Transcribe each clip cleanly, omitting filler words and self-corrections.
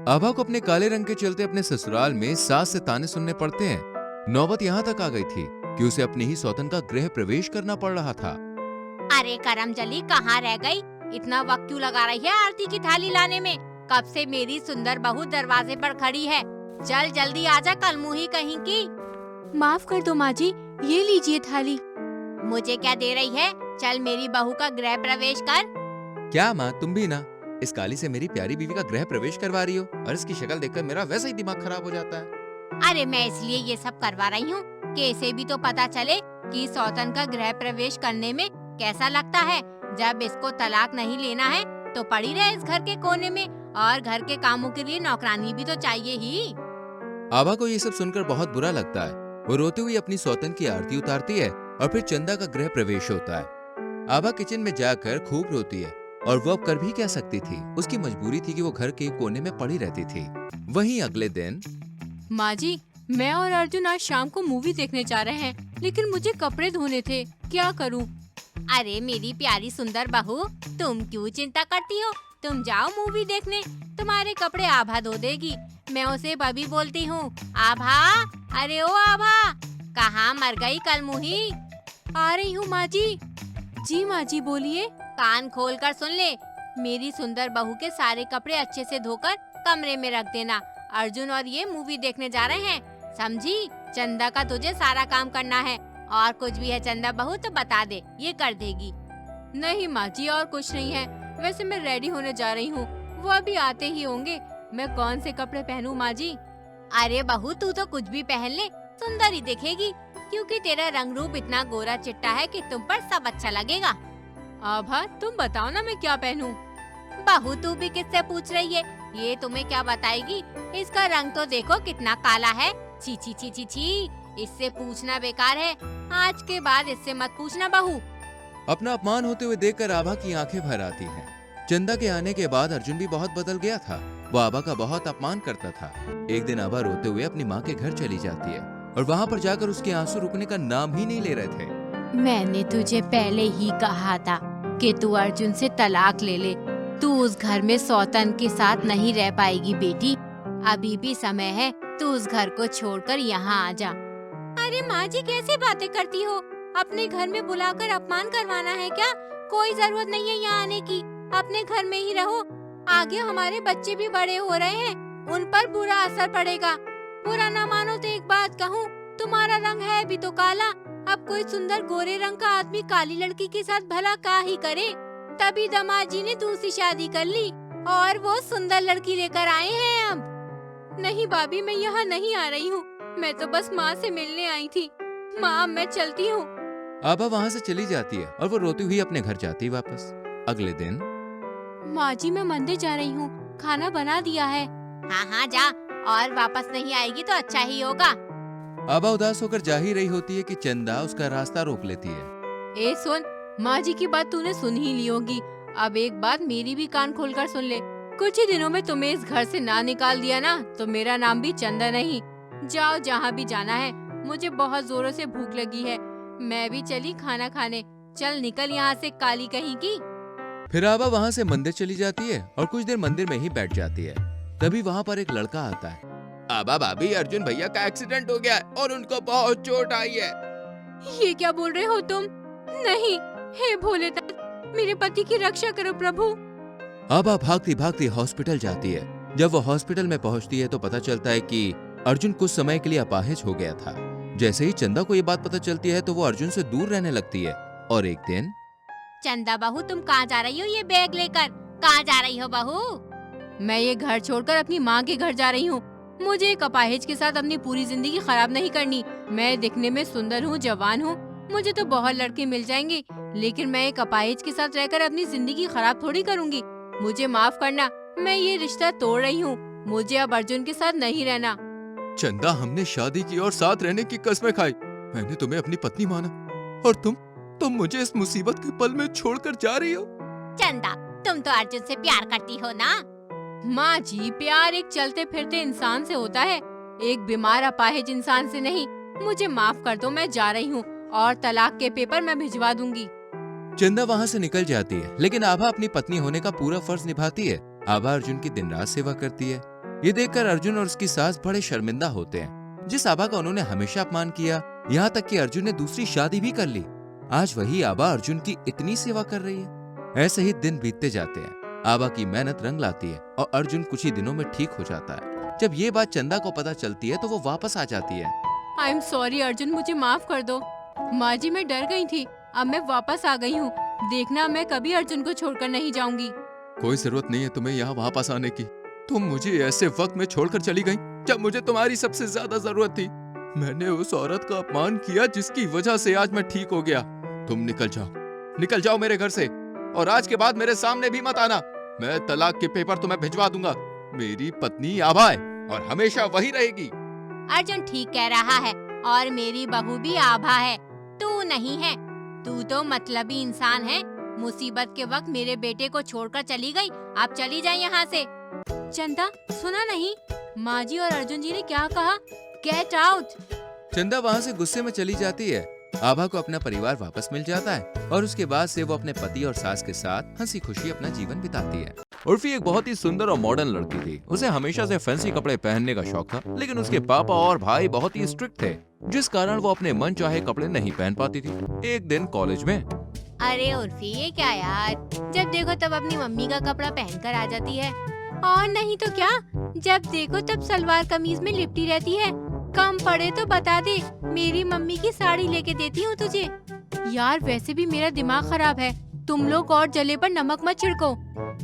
आभा को अपने काले रंग के चलते अपने ससुराल में सास से ताने सुनने पड़ते हैं। नौबत यहाँ तक आ गई थी कि उसे अपनी ही सौतन का गृह प्रवेश करना पड़ रहा था। अरे करमजली कहाँ रह गई? इतना वक्त क्यों लगा रही है आरती की थाली लाने में? कब से मेरी सुंदर बहू दरवाजे पर खड़ी है। चल जल्दी आजा कलमुही कहीं की। माफ कर दो माँ जी, ये लीजिए थाली। मुझे क्या दे रही है? चल मेरी बहू का गृह प्रवेश कर। क्या माँ, तुम भी ना इस काली से मेरी प्यारी बीवी का गृह प्रवेश करवा रही हो? और इसकी शक्ल देखकर मेरा वैसा ही दिमाग खराब हो जाता है। अरे मैं इसलिए ये सब करवा रही हूँ कि इसे भी तो पता चले कि सौतन का गृह प्रवेश करने में कैसा लगता है। जब इसको तलाक नहीं लेना है तो पड़ी रहे इस घर के कोने में, और घर के कामों के लिए नौकरानी भी तो चाहिए ही। आभा को ये सब सुनकर बहुत बुरा लगता है। वो रोते हुए अपनी सौतन की आरती उतारती है और फिर चंदा का गृह प्रवेश होता है। आभा किचन में जाकर खूब रोती है और वो अब कर भी क्या सकती थी। उसकी मजबूरी थी कि वो घर के कोने में पड़ी रहती थी। वहीं अगले दिन माँ जी, मैं और अर्जुन आज शाम को मूवी देखने जा रहे हैं, लेकिन मुझे कपड़े धोने थे, क्या करूँ? अरे मेरी प्यारी सुंदर बहू, तुम क्यों चिंता करती हो? तुम जाओ मूवी देखने, तुम्हारे कपड़े आभा धो देगी। मैं उसे बबी बोलती हूँ। आभा, अरे ओ आभा, कहाँ मर गई कलमुही? आ रही हूँ माँ जी। जी माँ जी, बोलिए। कान खोल कर सुन ले, मेरी सुंदर बहू के सारे कपड़े अच्छे से धोकर कमरे में रख देना। अर्जुन और ये मूवी देखने जा रहे हैं, समझी? चंदा का तुझे सारा काम करना है, और कुछ भी है चंदा बहू तो बता दे, ये कर देगी। नहीं माँ जी, और कुछ नहीं है। वैसे मैं रेडी होने जा रही हूँ, वो अभी आते ही होंगे। मैं कौन से कपड़े पहनूं माँ जी? अरे बहू, तू तो कुछ भी पहन ले, सुंदर ही दिखेगी, क्योंकि तेरा रंग रूप इतना गोरा चिट्टा है कि तुम पर सब अच्छा लगेगा। आभा, तुम बताओ ना मैं क्या पहनूं? बहू तू भी किससे पूछ रही है? ये तुम्हें क्या बताएगी? इसका रंग तो देखो कितना काला है। छी छी छी छी छी, इससे पूछना बेकार है। आज के बाद इससे मत पूछना बहू। अपना अपमान होते हुए देखकर आभा की आंखें भर आती हैं। चंदा के आने के बाद अर्जुन भी बहुत बदल गया था। वो आभा का बहुत अपमान करता था। एक दिन आभा रोते हुए अपनी माँ के घर चली जाती है और वहाँ पर जाकर उसके आंसू रुकने का नाम ही नहीं ले रहे थे। मैंने तुझे पहले ही कहा था कि तू अर्जुन से तलाक ले ले। तू उस घर में सौतन के साथ नहीं रह पाएगी बेटी। अभी भी समय है, तू उस घर को छोड़कर यहाँ आ जा। अरे माँ जी, कैसी बातें करती हो? अपने घर में बुलाकर अपमान करवाना है क्या? कोई जरूरत नहीं है यहाँ आने की, अपने घर में ही रहो। आगे हमारे बच्चे भी बड़े हो रहे हैं, उन पर बुरा असर पड़ेगा। बुरा ना मानो तो एक बात कहूँ, तुम्हारा रंग है भी तो काला। अब कोई सुंदर गोरे रंग का आदमी काली लड़की के साथ भला क्या ही करे? तभी दामाद जी ने दूसरी शादी कर ली और वो सुंदर लड़की लेकर आए हैं अब। नहीं भाभी, मैं यहाँ नहीं आ रही हूँ। मैं तो बस माँ से मिलने आई थी। माँ, मैं चलती हूँ। आभा वहाँ से चली जाती है और वो रोती हुई अपने घर जाती वापस। अगले दिन माँ जी, मैं मंदिर जा रही हूँ, खाना बना दिया है। हाँ हाँ जा, और वापस नहीं आएगी तो अच्छा ही होगा। आभा उदास होकर जा ही रही होती है कि चंदा उसका रास्ता रोक लेती है। ए सुन, माँ जी की बात तूने सुन ही ली होगी। अब एक बात मेरी भी कान खोलकर सुन ले। कुछ ही दिनों में तुम्हें इस घर से ना निकाल दिया ना, तो मेरा नाम भी चंदा नहीं। जाओ जहाँ भी जाना है। मुझे बहुत जोरों से भूख लगी है, मैं भी चली खाना खाने। चल निकल यहाँ से काली कहीं की। फिर आभा वहाँ से मंदिर चली जाती है और कुछ देर मंदिर में ही बैठ जाती है। तभी वहाँ पर एक लड़का आता है। आभा भाभी, अर्जुन भैया का एक्सीडेंट हो गया है और उनको बहुत चोट आई है। ये क्या बोल रहे हो तुम? नहीं, हे भोलेनाथ, मेरे पति की रक्षा करो प्रभु। आभा भागती भागती हॉस्पिटल जाती है। जब वो हॉस्पिटल में पहुंचती है तो पता चलता है कि अर्जुन कुछ समय के लिए अपाहिज हो गया था। जैसे ही चंदा को ये बात पता चलती है तो वो अर्जुन से दूर रहने लगती है। और एक दिन चंदा बहू, तुम कहाँ जा रही हो ये बैग लेकर? कहाँ जा रही हो बहू? मैं ये घर छोड़कर अपनी माँ के घर जा रही हूँ। मुझे एक अपाहिज के साथ अपनी पूरी जिंदगी खराब नहीं करनी। मैं दिखने में सुंदर हूँ, जवान हूँ, मुझे तो बहुत लड़के मिल जाएंगे, लेकिन मैं एक अपाहिज के साथ रहकर अपनी जिंदगी खराब थोड़ी करूँगी। मुझे माफ करना, मैं ये रिश्ता तोड़ रही हूँ। मुझे अब अर्जुन के साथ नहीं रहना। चंदा, हमने शादी की और साथ रहने की कस्में खाई। मैंने तुम्हें अपनी पत्नी माना और तुम मुझे इस मुसीबत के पल में छोड़कर जा रही हो। चंदा, तुम तो अर्जुन से प्यार करती हो ना? माँ जी, प्यार एक चलते फिरते इंसान से होता है, एक बीमार अपाहिज इंसान से नहीं। मुझे माफ कर दो, मैं जा रही हूँ और तलाक के पेपर मैं भिजवा दूंगी। चंदा वहाँ से निकल जाती है, लेकिन आभा अपनी पत्नी होने का पूरा फर्ज निभाती है। आभा अर्जुन की दिन रात सेवा करती है। ये देखकर अर्जुन और उसकी सास बड़े शर्मिंदा होते हैं। जिस आभा का उन्होंने हमेशा अपमान किया, यहाँ तक कि अर्जुन ने दूसरी शादी भी कर ली, आज वही आभा अर्जुन की इतनी सेवा कर रही है। ऐसे ही दिन बीतते जाते हैं। आभा की मेहनत रंग लाती है और अर्जुन कुछ ही दिनों में ठीक हो जाता है। जब ये बात चंदा को पता चलती है तो वो वापस आ जाती है। आई एम सॉरी अर्जुन, मुझे माफ कर दो। माँ जी मैं डर गई थी, अब मैं वापस आ गई हूँ। देखना मैं कभी अर्जुन को छोड़कर नहीं जाऊंगी। कोई जरूरत नहीं है तुम्हें यहाँ वापस आने की। तुम मुझे ऐसे वक्त में छोड़कर चली गई जब मुझे तुम्हारी सबसे ज्यादा जरूरत थी। मैंने उस औरत का अपमान किया जिसकी वजह से आज मैं ठीक हो गया। तुम निकल जाओ मेरे घर से, और आज के बाद मेरे सामने भी मत आना। मैं तलाक के पेपर तुम्हें भिजवा दूंगा। मेरी पत्नी आभा है और हमेशा वही रहेगी। अर्जुन ठीक कह रहा है, और मेरी बहू भी आभा है, तू नहीं है। तू तो मतलबी इंसान है। मुसीबत के वक्त मेरे बेटे को छोड़कर चली गई, अब चली जाए यहाँ से। चंदा सुना नहीं, माँ जी और अर्जुन जी ने क्या कहा? Get out. चंदा वहाँ से गुस्से में चली जाती है। आभा को अपना परिवार वापस मिल जाता है और उसके बाद से वो अपने पति और सास के साथ हंसी खुशी अपना जीवन बिताती है। उर्फी एक बहुत ही सुंदर और मॉडर्न लड़की थी। उसे हमेशा से फैंसी कपड़े पहनने का शौक था, लेकिन उसके पापा और भाई बहुत ही स्ट्रिक्ट थे, जिस कारण वो अपने मन चाहे कपड़े नहीं पहन पाती थी। एक दिन कॉलेज में, अरे उर्फी ये क्या यार, जब देखो तब अपनी मम्मी का कपड़ा पहनकर आ जाती है। और नहीं तो क्या, जब देखो तब सलवार कमीज में लिपटी रहती है। कम पड़े तो बता दे, मेरी मम्मी की साड़ी लेके देती हूँ तुझे। यार वैसे भी मेरा दिमाग खराब है, तुम लोग और जले पर नमक मत छिड़को।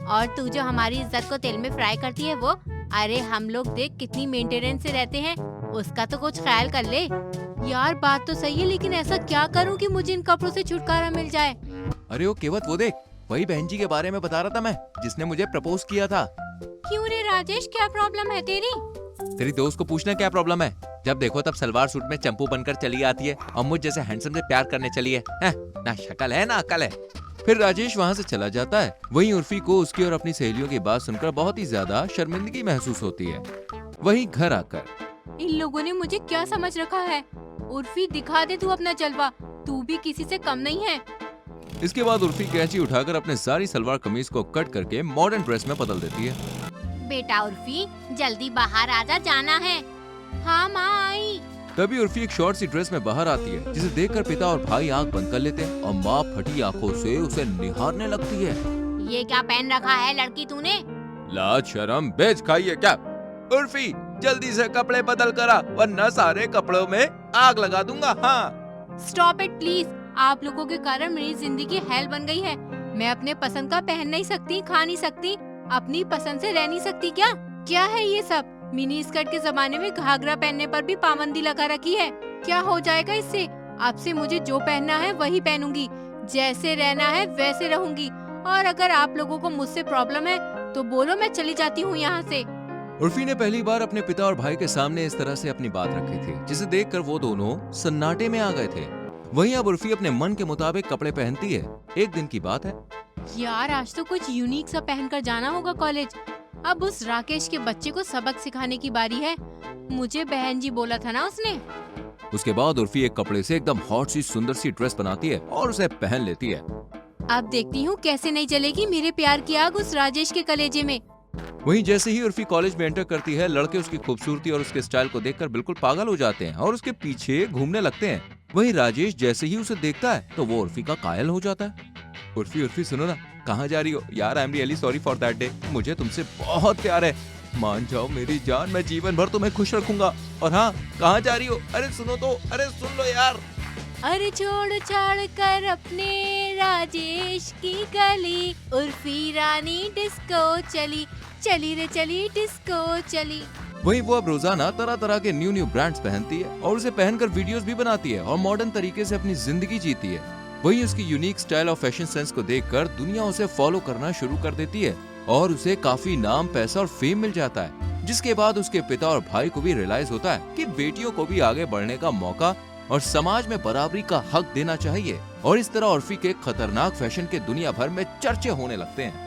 और तू जो हमारी इज्जत को तेल में फ्राई करती है वो, अरे हम लोग देख कितनी मेंटेनेंस से रहते हैं, उसका तो कुछ ख्याल कर ले। यार बात तो सही है, लेकिन ऐसा क्या करूं कि मुझे इन कपड़ों से छुटकारा मिल जाए? अरे वो केवट वो देख, वही बहन जी के बारे में बता रहा था मैं, जिसने मुझे प्रपोज किया था। क्यों रे राजेश, क्या प्रॉब्लम है तेरी? तेरी दोस्त को पूछना क्या प्रॉब्लम है। जब देखो तब सलवार सूट में चंपू बनकर चली आती है और मुझ जैसे हैंडसम से प्यार करने चली है। ना शक्ल है ना अकल है। फिर राजेश वहाँ से चला जाता है। वहीं उर्फी को उसकी और अपनी सहेलियों की बात सुनकर बहुत ही ज्यादा शर्मिंदगी महसूस होती है। वहीं घर आकर इन लोगों ने मुझे क्या समझ रखा है? उर्फी दिखा दे तू अपना जलवा, तू भी किसी से कम नहीं है। इसके बाद उर्फी कैंची उठाकर अपने सारी सलवार कमीज को कट करके मॉडर्न ड्रेस में बदल देती है। बेटा उर्फी जल्दी बाहर आजा, जाना है। हाँ माँ आई। तभी उर्फी एक शॉर्ट सी ड्रेस में बाहर आती है, जिसे देखकर पिता और भाई आंख बंद कर लेते हैं और माँ फटी आंखों से उसे निहारने लगती है। ये क्या पहन रखा है लड़की तूने? लाज शर्म बेच खाई है क्या? उर्फी जल्दी से कपड़े बदल करा, वरना सारे कपड़ों में आग लगा दूंगा। हाँ स्टॉप इट प्लीज, आप लोगों के कारण मेरी जिंदगी हेल बन गई है। मैं अपने पसंद का पहन नहीं सकती, खा नहीं सकती, अपनी पसंद से रह नहीं सकती। क्या है ये सब? मिनी स्कर्ट के जमाने में घाघरा पहनने पर भी पाबंदी लगा रखी है। क्या हो जाएगा इससे? अब से मुझे जो पहनना है वही पहनूंगी, जैसे रहना है वैसे रहूंगी। और अगर आप लोगों को मुझसे प्रॉब्लम है तो बोलो, मैं चली जाती हूँ यहाँ से। उर्फी ने पहली बार अपने पिता और भाई के सामने इस तरह से अपनी बात रखी थी, जिसे देखकर वो दोनों सन्नाटे में आ गए थे। वहीं अब उर्फी अपने मन के मुताबिक कपड़े पहनती है। एक दिन की बात है। यार आज तो कुछ यूनिक सा पहनकर जाना होगा कॉलेज। अब उस राकेश के बच्चे को सबक सिखाने की बारी है। मुझे बहन जी बोला था ना उसने। उसके बाद उर्फी एक कपड़े से एकदम हॉट सी सुंदर सी ड्रेस बनाती है और उसे पहन लेती है। अब देखती हूँ कैसे नहीं जलेगी मेरे प्यार की आग उस राजेश के कलेजे में। वहीं जैसे ही उर्फी कॉलेज में एंटर करती है, लड़के उसकी खूबसूरती और उसके स्टाइल को देखकर बिल्कुल पागल हो जाते हैं और उसके पीछे घूमने लगते हैं। वहीं राजेश जैसे ही उसे देखता है तो वो उर्फी का कायल हो जाता है। उर्फी सुनो ना, कहाँ जा रही हो? यार I am really sorry for that day, मुझे तुमसे बहुत प्यार है, मान जाओ मेरी जान, मैं जीवन भर तुम्हें खुश रखूंगा। और हाँ, कहाँ जा रही हो? अरे सुनो तो, अरे सुन लो यार। अरे छोड़ छाड़ कर अपने राजेश की गली, उर्फी रानी डिस्को चली, चली रे चली डिस्को चली। वहीं वो अब रोजाना तरह तरह के न्यू ब्रांड्स पहनती है और उसे पहनकर वीडियोस भी बनाती है और मॉडर्न तरीके से अपनी जिंदगी जीती है। वहीं उसकी यूनिक स्टाइल और फैशन सेंस को देखकर दुनिया उसे फॉलो करना शुरू कर देती है और उसे काफी नाम, पैसा और फेम मिल जाता है। जिसके बाद उसके पिता और भाई को भी रियलाइज होता है कि बेटियों को भी आगे बढ़ने का मौका और समाज में बराबरी का हक देना चाहिए। और इस तरह उर्फी के खतरनाक फैशन के दुनिया भर में चर्चे होने लगते हैं।